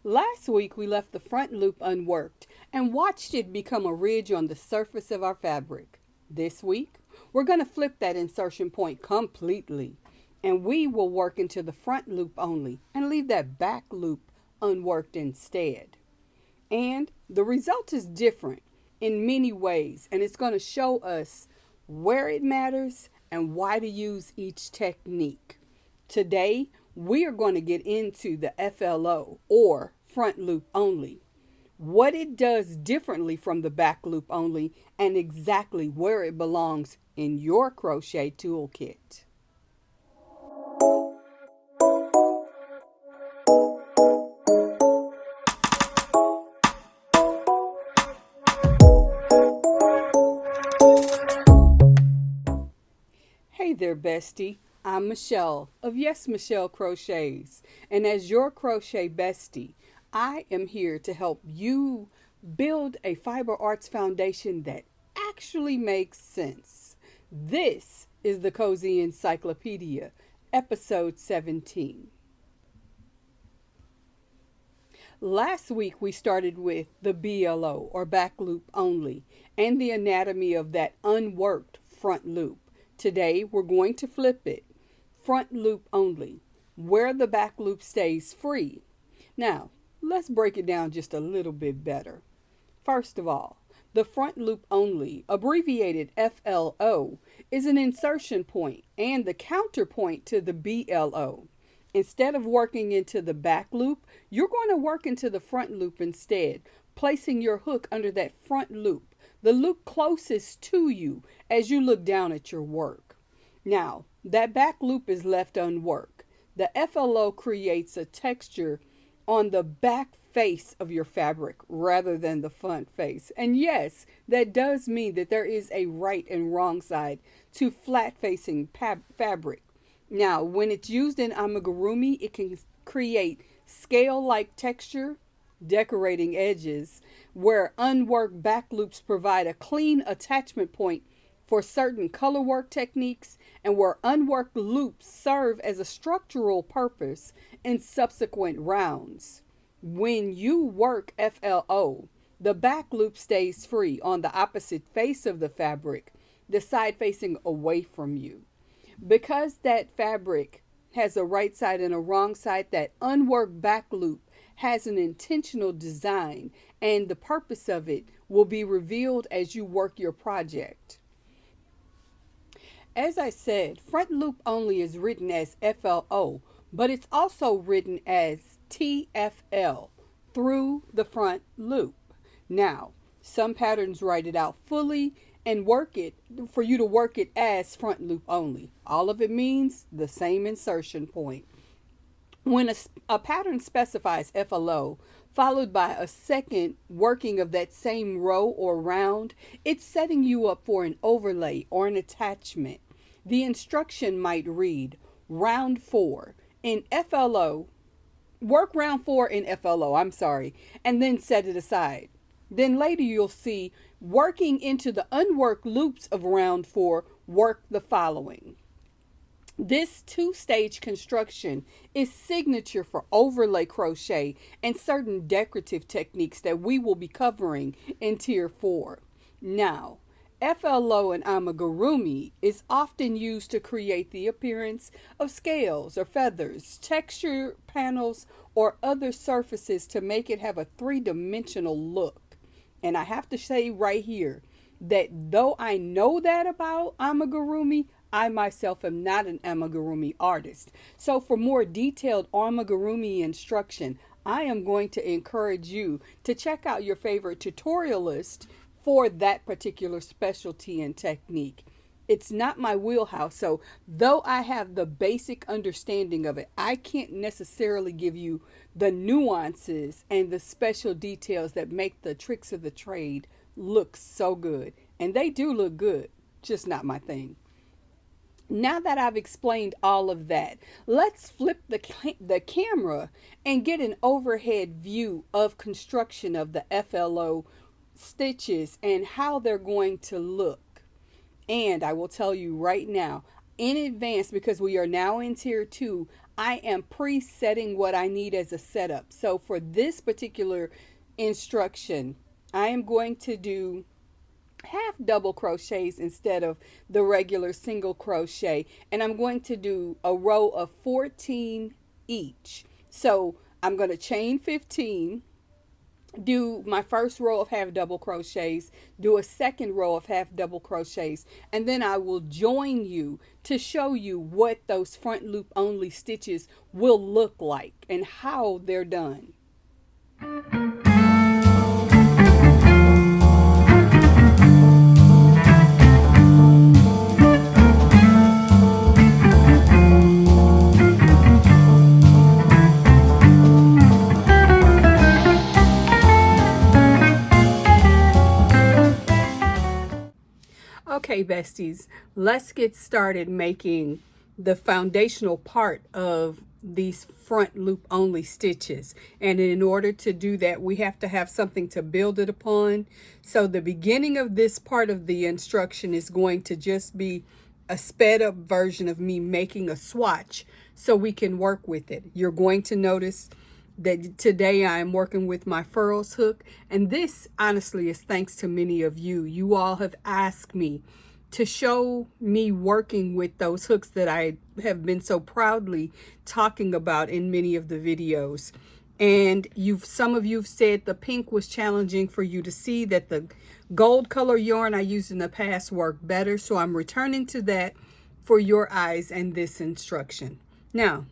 Last week we left the front loop unworked and watched it become a ridge on the surface of our fabric. This week we're going to flip that insertion point completely, and we will work into the front loop only and leave that back loop unworked instead. And the result is different in many ways, and it's going to show us where it matters and why to use each technique. Today, we are going to get into the FLO, or front loop only, what it does differently from the back loop only, and exactly where it belongs in your crochet toolkit. Hey there, bestie. I'm Michelle of YesMichelle Crochets, and as your crochet bestie, I am here to help you build a fiber arts foundation that actually makes sense. This is the Cozy Encyclopedia, episode 17. Last week we started with the BLO, or back loop only, and the anatomy of that unworked front loop. Today we're going to flip it, front loop only, where the back loop stays free. Now, let's break it down just a little bit better. First of all, the front loop only, abbreviated FLO, is an insertion point and the counterpoint to the BLO. Instead of working into the back loop, you're going to work into the front loop instead, placing your hook under that front loop, the loop closest to you as you look down at your work. Now, that back loop is left unworked. The FLO creates a texture on the back face of your fabric rather than the front face. And yes, that does mean that there is a right and wrong side to flat facing fabric. Now, when it's used in amigurumi, it can create scale-like texture, decorating edges, where unworked back loops provide a clean attachment point for certain color work techniques, and where unworked loops serve as a structural purpose in subsequent rounds. When you work FLO, the back loop stays free on the opposite face of the fabric, the side facing away from you. Because that fabric has a right side and a wrong side, that unworked back loop has an intentional design, and the purpose of it will be revealed as you work your project. As I said, front loop only is written as FLO, but it's also written as TFL, through the front loop. Now, some patterns write it out fully and work it for you to work it as front loop only. All of it means the same insertion point. When a pattern specifies FLO, followed by a second working of that same row or round, it's setting you up for an overlay or an attachment. The instruction might read, round 4 in FLO, work round 4 in FLO, and then set it aside. Then later you'll see, working into the unworked loops of round 4, work the following. This two-stage construction is signature for overlay crochet and certain decorative techniques that we will be covering in Tier 4. Now, FLO in amigurumi is often used to create the appearance of scales or feathers, texture panels, or other surfaces to make it have a three-dimensional look. And I have to say right here that though I know that about amigurumi, I myself am not an amigurumi artist. So for more detailed amigurumi instruction, I am going to encourage you to check out your favorite tutorialist for that particular specialty and technique. It's not my wheelhouse, so though I have the basic understanding of it, I can't necessarily give you the nuances and the special details that make the tricks of the trade look so good. And they do look good, just not my thing. Now that I've explained all of that, let's flip the camera and get an overhead view of construction of the FLO stitches and how they're going to look. And I will tell you right now, in advance, because we are now in Tier 2, I am presetting what I need as a setup. So for this particular instruction, I am going to do half double crochets instead of the regular single crochet, and I'm going to do a row of 14 each. So I'm going to chain 15, do my first row of half double crochets, do a second row of half double crochets, and then I will join you to show you what those front loop only stitches will look like and how they're done. Okay, besties, let's get started making the foundational part of these front loop only stitches. And in order to do that, we have to have something to build it upon. So the beginning of this part of the instruction is going to just be a sped up version of me making a swatch so we can work with it. You're going to notice that today I am working with my furrows hook, and this honestly is thanks to many of you. You all have asked me to show me working with those hooks that I have been so proudly talking about in many of the videos. And some of you've said the pink was challenging for you to see, that the gold color yarn I used in the past worked better. So I'm returning to that for your eyes and this instruction. Now,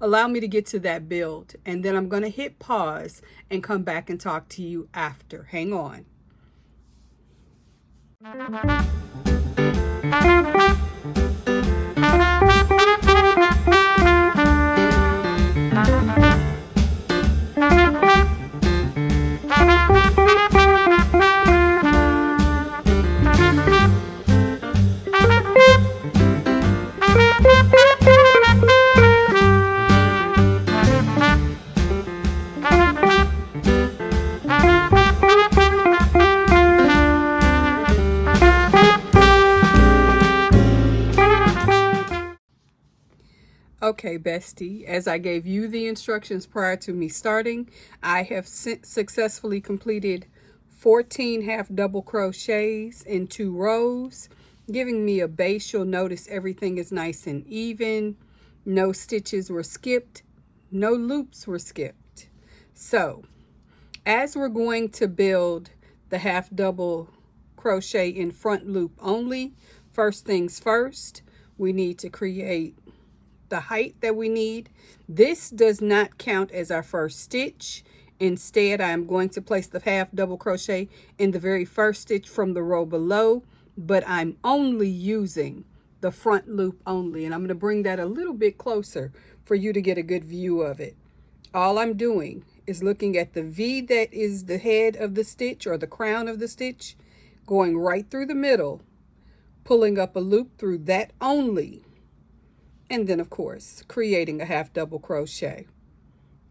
allow me to get to that build, and then I'm going to hit pause and come back and talk to you after. Hang on. Okay, bestie, as I gave you the instructions prior to me starting, I have successfully completed 14 half double crochets in 2 rows, giving me a base. You'll notice everything is nice and even. No stitches were skipped. No loops were skipped. So, as we're going to build the half double crochet in front loop only, first things first, we need to create the height that we need. This does not count as our first stitch. Instead, I am going to place the half double crochet in the very first stitch from the row below, but I'm only using the front loop only, and I'm going to bring that a little bit closer for you to get a good view of it. All I'm doing is looking at the V that is the head of the stitch or the crown of the stitch, going right through the middle, pulling up a loop through that only, and then of course creating a half double crochet.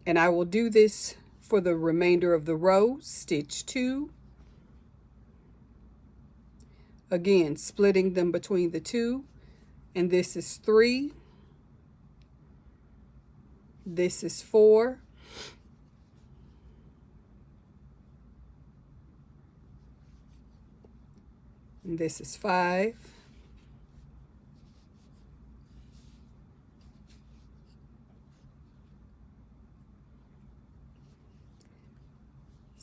And I will do this for the remainder of the row. Stitch 2, again splitting them between the 2, and this is 3, this is 4, and this is 5,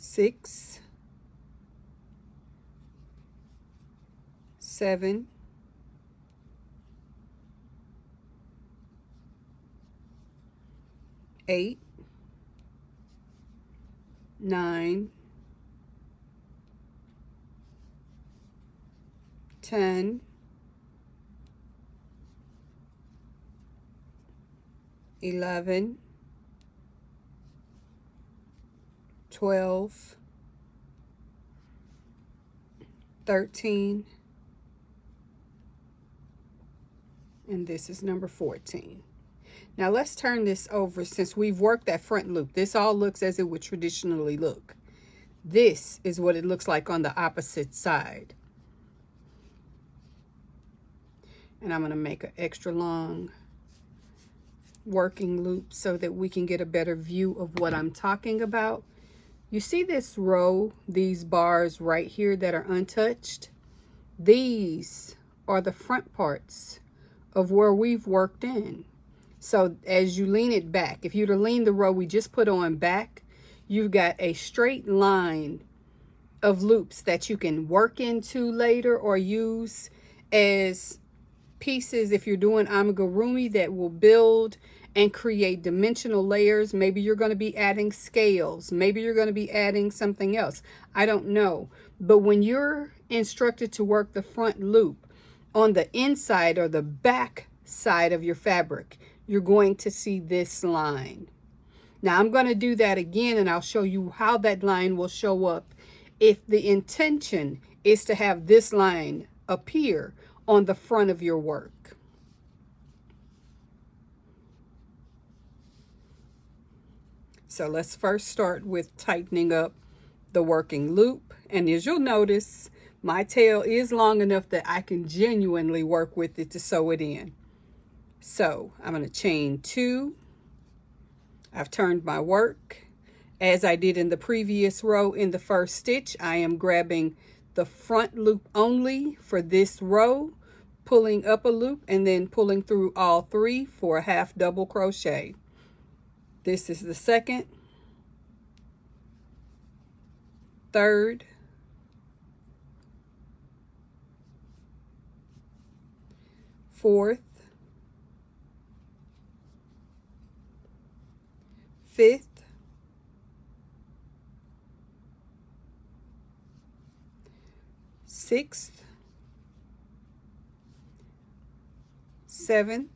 6, 7, 8, 9, 10, 11, 12, 13, and this is number 14. Now let's turn this over. Since we've worked that front loop, this all looks as it would traditionally look. This is what it looks like on the opposite side. And I'm going to make an extra long working loop so that we can get a better view of what I'm talking about. You see this row, these bars right here that are untouched? These are the front parts of where we've worked in. So as you lean it back, if you'd have leaned the row we just put on back, you've got a straight line of loops that you can work into later or use as pieces if you're doing amigurumi that will build and create dimensional layers. Maybe you're going to be adding scales. Maybe you're going to be adding something else. I don't know. But when you're instructed to work the front loop on the inside or the back side of your fabric, you're going to see this line. Now I'm going to do that again, and I'll show you how that line will show up if the intention is to have this line appear on the front of your work. So let's first start with tightening up the working loop. And as you'll notice, my tail is long enough that I can genuinely work with it to sew it in. So I'm going to chain 2. I've turned my work. As I did in the previous row in the first stitch, I am grabbing the front loop only for this row, pulling up a loop, and then pulling through all 3 for a half double crochet. This is the second, third, fourth, fifth, sixth, seventh,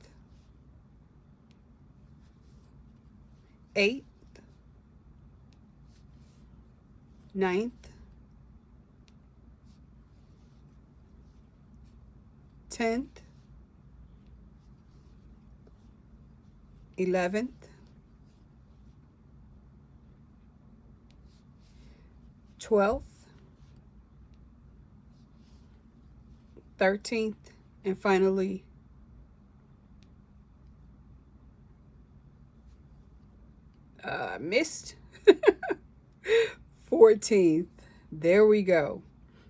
eighth, ninth, 10th, 11th, 12th, 13th, and finally missed 14th. There we go.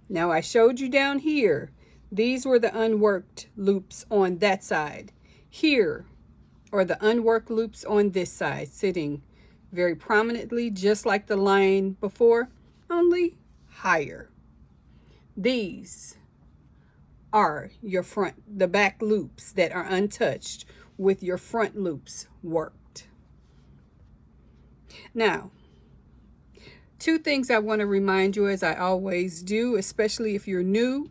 Now I showed you down here, these were the unworked loops on that side. Here are the unworked loops on this side, sitting very prominently, just like the line before, only higher. These are your the back loops that are untouched with your front loops worked. Now, 2 things I want to remind you, as I always do, especially if you're new: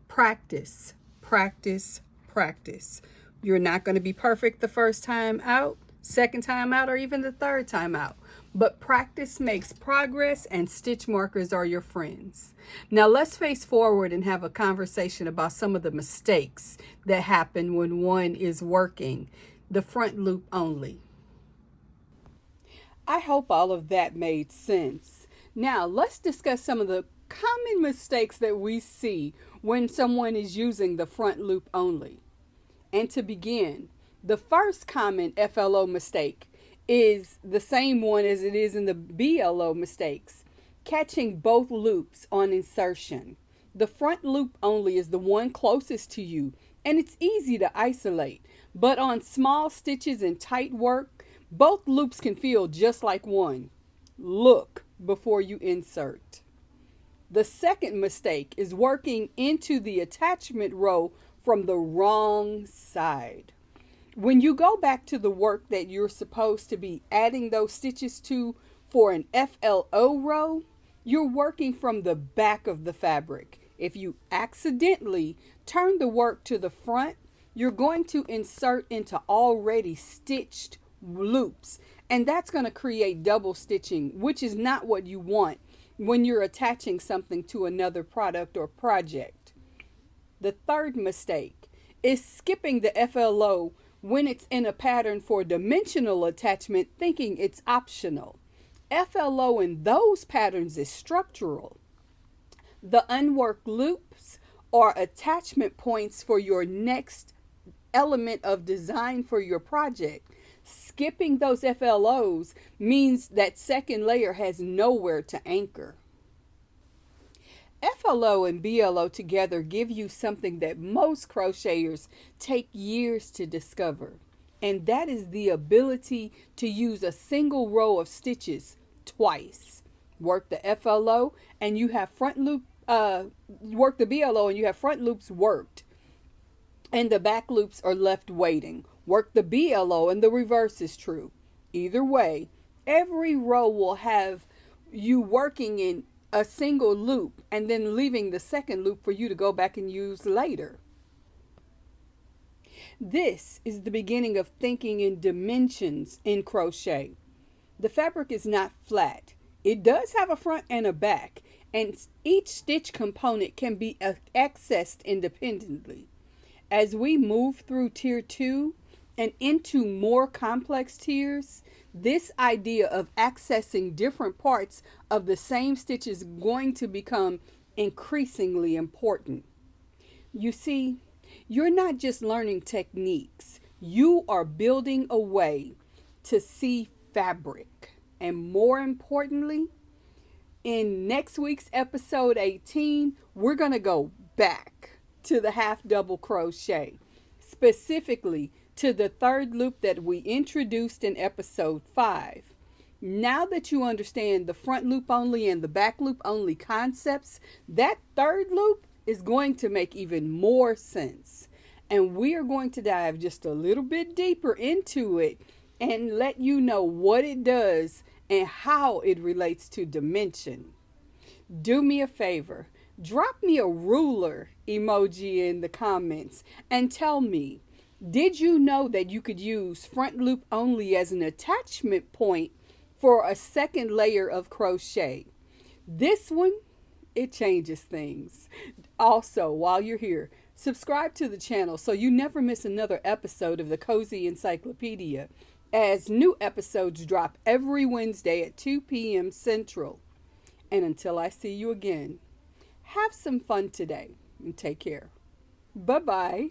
practice, practice, practice. You're not going to be perfect the first time out, second time out, or even the third time out. But practice makes progress, and stitch markers are your friends. Now let's face forward and have a conversation about some of the mistakes that happen when one is working the front loop only. I hope all of that made sense. Now let's discuss some of the common mistakes that we see when someone is using the front loop only. And to begin, the first common FLO mistake is the same one as it is in the BLO mistakes: catching both loops on insertion. The front loop only is the one closest to you, and it's easy to isolate. But on small stitches and tight work, both loops can feel just like one. Look before you insert. The second mistake is working into the attachment row from the wrong side. When you go back to the work that you're supposed to be adding those stitches to for an FLO row, you're working from the back of the fabric. If you accidentally turn the work to the front, you're going to insert into already stitched loops, and that's going to create double stitching, which is not what you want when you're attaching something to another product or project. The third mistake is skipping the FLO when it's in a pattern for dimensional attachment, thinking it's optional. FLO in those patterns is structural. The unworked loops are attachment points for your next element of design for your project. Skipping those FLOs means that second layer has nowhere to anchor. FLO and BLO together give you something that most crocheters take years to discover, and that is the ability to use a single row of stitches twice. Work the FLO and you have front loop, work the BLO and you have front loops worked, and the back loops are left waiting. Work the BLO and the reverse is true. Either way, every row will have you working in a single loop and then leaving the second loop for you to go back and use later. This is the beginning of thinking in dimensions in crochet. The fabric is not flat. It does have a front and a back, and each stitch component can be accessed independently. As we move through tier 2 and into more complex tiers, this idea of accessing different parts of the same stitch is going to become increasingly important. You see, you're not just learning techniques, you are building a way to see fabric. And more importantly, in next week's episode 18, we're going to go back to the half double crochet, specifically to the third loop that we introduced in episode 5. Now that you understand the front loop only and the back loop only concepts, that third loop is going to make even more sense. And we are going to dive just a little bit deeper into it and let you know what it does and how it relates to dimension. Do me a favor, drop me a ruler emoji in the comments and tell me, did you know that you could use front loop only as an attachment point for a second layer of crochet? This one, it changes things. Also, while you're here, subscribe to the channel so you never miss another episode of the Cozy Encyclopedia, as new episodes drop every Wednesday at 2 p.m. Central. And until I see you again, have some fun today and take care. Bye-bye.